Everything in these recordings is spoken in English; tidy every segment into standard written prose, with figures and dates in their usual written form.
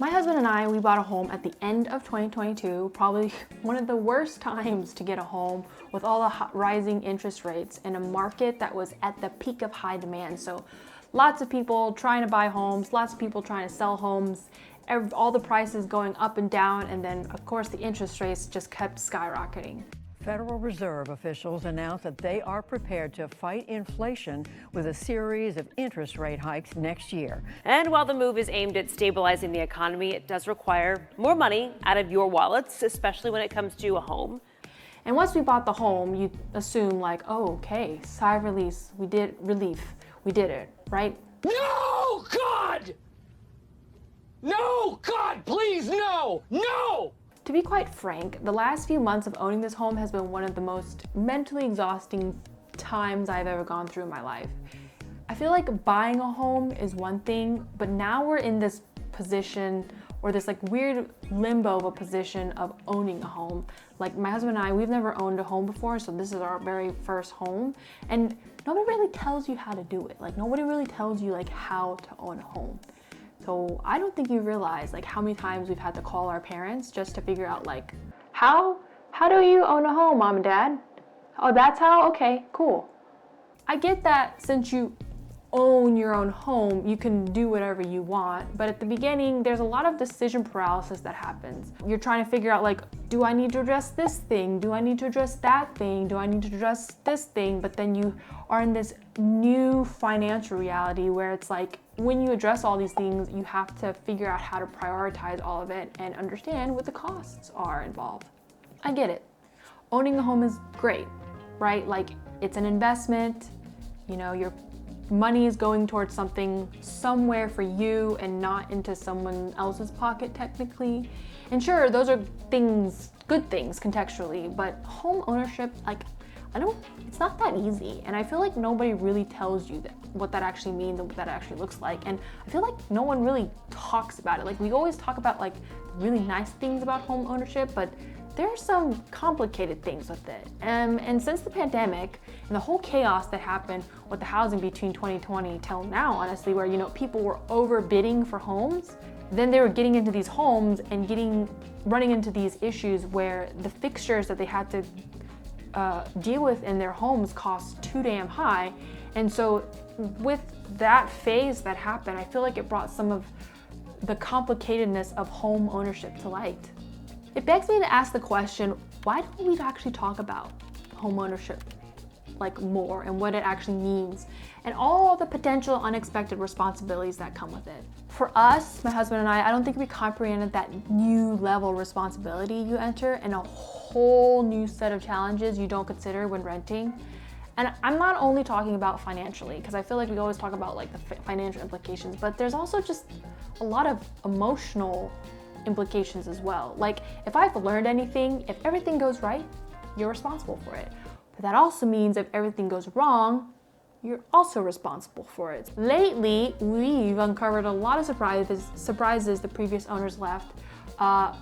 My husband and I, we bought a home at the end of 2022, probably one of the worst times to get a home with all the rising interest rates in a market that was at the peak of high demand. So lots of people trying to buy homes, lots of people trying to sell homes, all the prices going up and down, and then of course the interest rates just kept skyrocketing. Federal Reserve officials announced that they are prepared to fight inflation with a series of interest rate hikes next year. And while the move is aimed at stabilizing the economy, it does require more money out of your wallets, especially when it comes to a home. And once we bought the home, you assume like, oh, okay, sigh of release, we did it, right? No, God! No, God, please, no, no! To be quite frank, the last few months of owning this home has been one of the most mentally exhausting times I've ever gone through in my life. I feel like buying a home is one thing, but now we're in this position, or this like weird limbo of a position of owning a home. Like my husband and I, we've never owned a home before, so this is our very first home, and nobody really tells you how to do it. Like nobody really tells you like how to own a home. So I don't think you realize like how many times we've had to call our parents just to figure out like, how do you own a home, mom and dad? Oh, that's how? Okay, cool. I get that since you own your own home, you can do whatever you want. But at the beginning, there's a lot of decision paralysis that happens. You're trying to figure out like, do I need to address this thing? Do I need to address that thing? Do I need to address this thing? But then you are in this new financial reality where it's like, when you address all these things, you have to figure out how to prioritize all of it and understand what the costs are involved. I get it. Owning a home is great, right? Like it's an investment, you know, your money is going towards something somewhere for you and not into someone else's pocket technically. And sure, those are things, good things contextually, but home ownership, like it's not that easy. And I feel like nobody really tells you what that actually means and what that actually looks like. And I feel like no one really talks about it. Like we always talk about like really nice things about home ownership, but there are some complicated things with it. And since the pandemic and the whole chaos that happened with the housing between 2020 till now, honestly, where, you know, people were overbidding for homes, then they were getting into these homes and running into these issues where the fixtures that they had to deal with in their homes cost too damn high. And so with that phase that happened, I feel like it brought some of the complicatedness of home ownership to light. It begs me to ask the question, why don't we actually talk about home ownership like more and what it actually means and all the potential unexpected responsibilities that come with it? For us, my husband and I don't think we comprehended that new level of responsibility you enter and a whole new set of challenges you don't consider when renting. And I'm not only talking about financially, because I feel like we always talk about like the financial implications, but there's also just a lot of emotional implications as well. Like if I've learned anything, if everything goes right, you're responsible for it. But that also means if everything goes wrong, you're also responsible for it. Lately, we've uncovered a lot of surprises the previous owners left.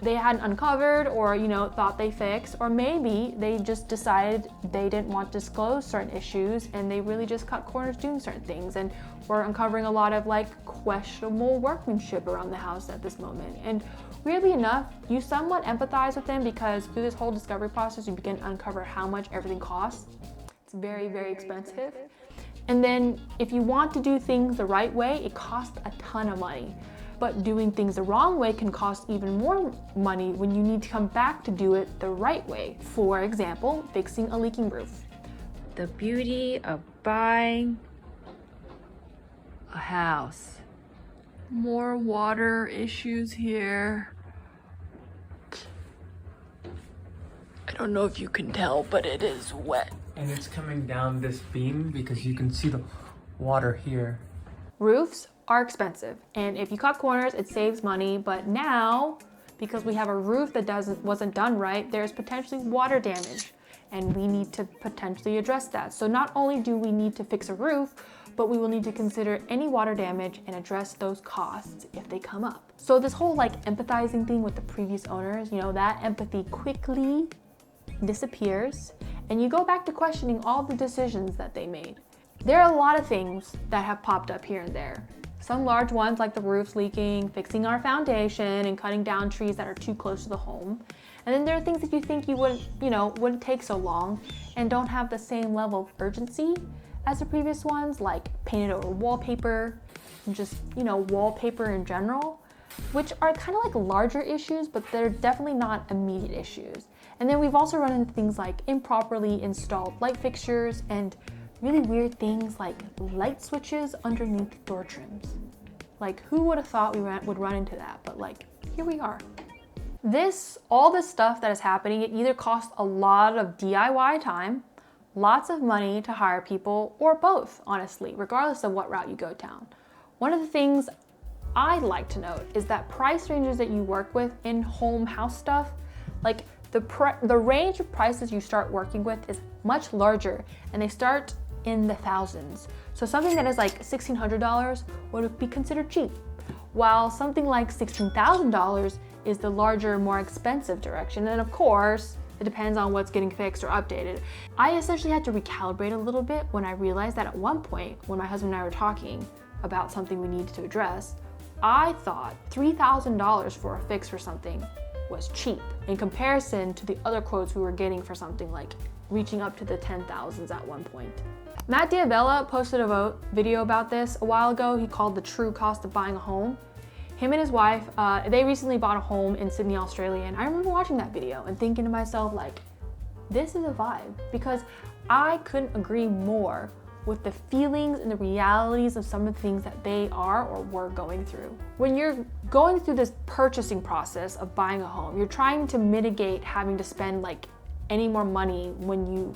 They hadn't uncovered or, you know, thought they fixed, or maybe they just decided they didn't want to disclose certain issues and they really just cut corners doing certain things. And we're uncovering a lot of like questionable workmanship around the house at this moment. And weirdly enough, you somewhat empathize with them because through this whole discovery process, you begin to uncover how much everything costs. It's very, very expensive. And then if you want to do things the right way, it costs a ton of money. But doing things the wrong way can cost even more money when you need to come back to do it the right way. For example, fixing a leaking roof. The beauty of buying a house. More water issues here. I don't know if you can tell, but it is wet. And it's coming down this beam because you can see the water here. Roofs are expensive, and if you cut corners, it saves money. But now, because we have a roof that wasn't done right, there's potentially water damage, and we need to potentially address that. So not only do we need to fix a roof, but we will need to consider any water damage and address those costs if they come up. So this whole like empathizing thing with the previous owners, you know, that empathy quickly disappears, and you go back to questioning all the decisions that they made. There are a lot of things that have popped up here and there. Some large ones like the roof's leaking, fixing our foundation, and cutting down trees that are too close to the home. And then there are things that you think you wouldn't take so long and don't have the same level of urgency as the previous ones, like painted over wallpaper, and just, wallpaper in general, which are kind of like larger issues, but they're definitely not immediate issues. And then we've also run into things like improperly installed light fixtures and really weird things like light switches underneath door trims. Like, who would have thought we would run into that? But like, here we are. All this stuff that is happening, it either costs a lot of DIY time, lots of money to hire people, or both, honestly, regardless of what route you go down. One of the things I'd like to note is that price ranges that you work with in house stuff, like the range of prices you start working with is much larger, and they start in the thousands. So something that is like $1,600 would be considered cheap, while something like $16,000 is the larger, more expensive direction. And of course, it depends on what's getting fixed or updated. I essentially had to recalibrate a little bit when I realized that at one point, when my husband and I were talking about something we needed to address, I thought $3,000 for a fix for something was cheap in comparison to the other quotes we were getting for something like reaching up to the 10,000s at one point. Matt Diabella posted a video about this a while ago. He called the true cost of buying a home. Him and his wife, they recently bought a home in Sydney, Australia, and I remember watching that video and thinking to myself, like, this is a vibe, because I couldn't agree more with the feelings and the realities of some of the things that they are or were going through. When you're going through this purchasing process of buying a home, you're trying to mitigate having to spend like any more money when you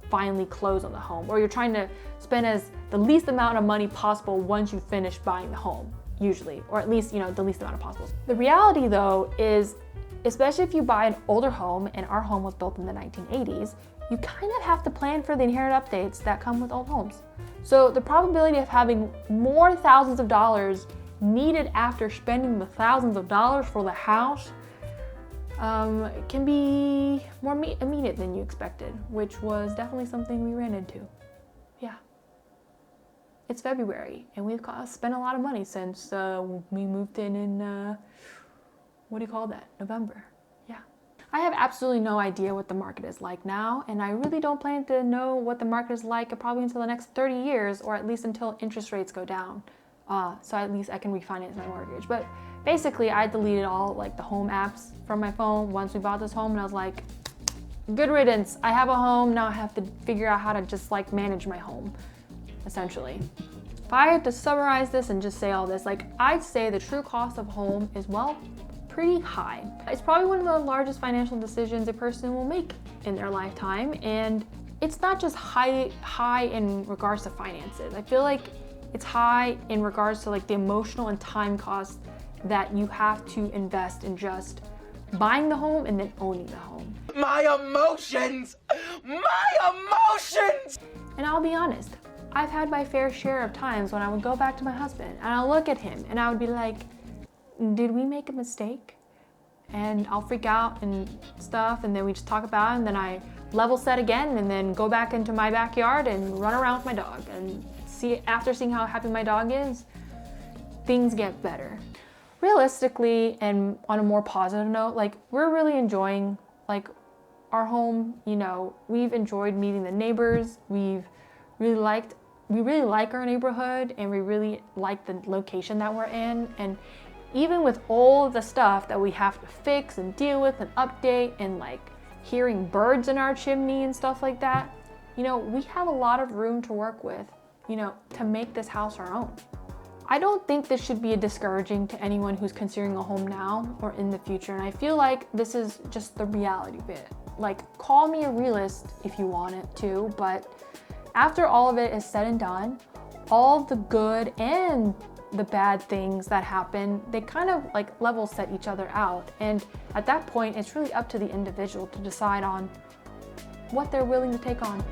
finally close on the home, or you're trying to spend the least amount of money possible once you finish buying the home, usually, or at least, the least amount of possible. The reality though is, especially if you buy an older home, and our home was built in the 1980s, you kind of have to plan for the inherent updates that come with old homes. So the probability of having more thousands of dollars needed after spending the thousands of dollars for the house can be more immediate than you expected, which was definitely something we ran into. Yeah. It's February, and we've spent a lot of money since we moved in November. Yeah. I have absolutely no idea what the market is like now, and I really don't plan to know what the market is like probably until the next 30 years, or at least until interest rates go down. So at least I can refinance my mortgage. But basically, I deleted all like the home apps from my phone once we bought this home, and I was like, good riddance. I have a home, now I have to figure out how to just like manage my home, essentially. If I had to summarize this and just say all this, like, I'd say the true cost of home is, well, pretty high. It's probably one of the largest financial decisions a person will make in their lifetime, and it's not just high in regards to finances. I feel like it's high in regards to like the emotional and time costs that you have to invest in just buying the home and then owning the home. My emotions! My emotions! And I'll be honest, I've had my fair share of times when I would go back to my husband and I'll look at him and I would be like, did we make a mistake? And I'll freak out and stuff, and then we just talk about it, and then I level set again and then go back into my backyard and run around with my dog, and after seeing how happy my dog is, things get better. Realistically, and on a more positive note, like, we're really enjoying like our home. We've enjoyed meeting the neighbors. We really like our neighborhood, and we really like the location that we're in. And even with all the stuff that we have to fix and deal with and update, and like hearing birds in our chimney and stuff like that, we have a lot of room to work with, to make this house our own. I don't think this should be discouraging to anyone who's considering a home now or in the future, and I feel like this is just the reality bit. Like, call me a realist if you want it to, but after all of it is said and done, all the good and the bad things that happen, they kind of like level set each other out. And at that point, it's really up to the individual to decide on what they're willing to take on.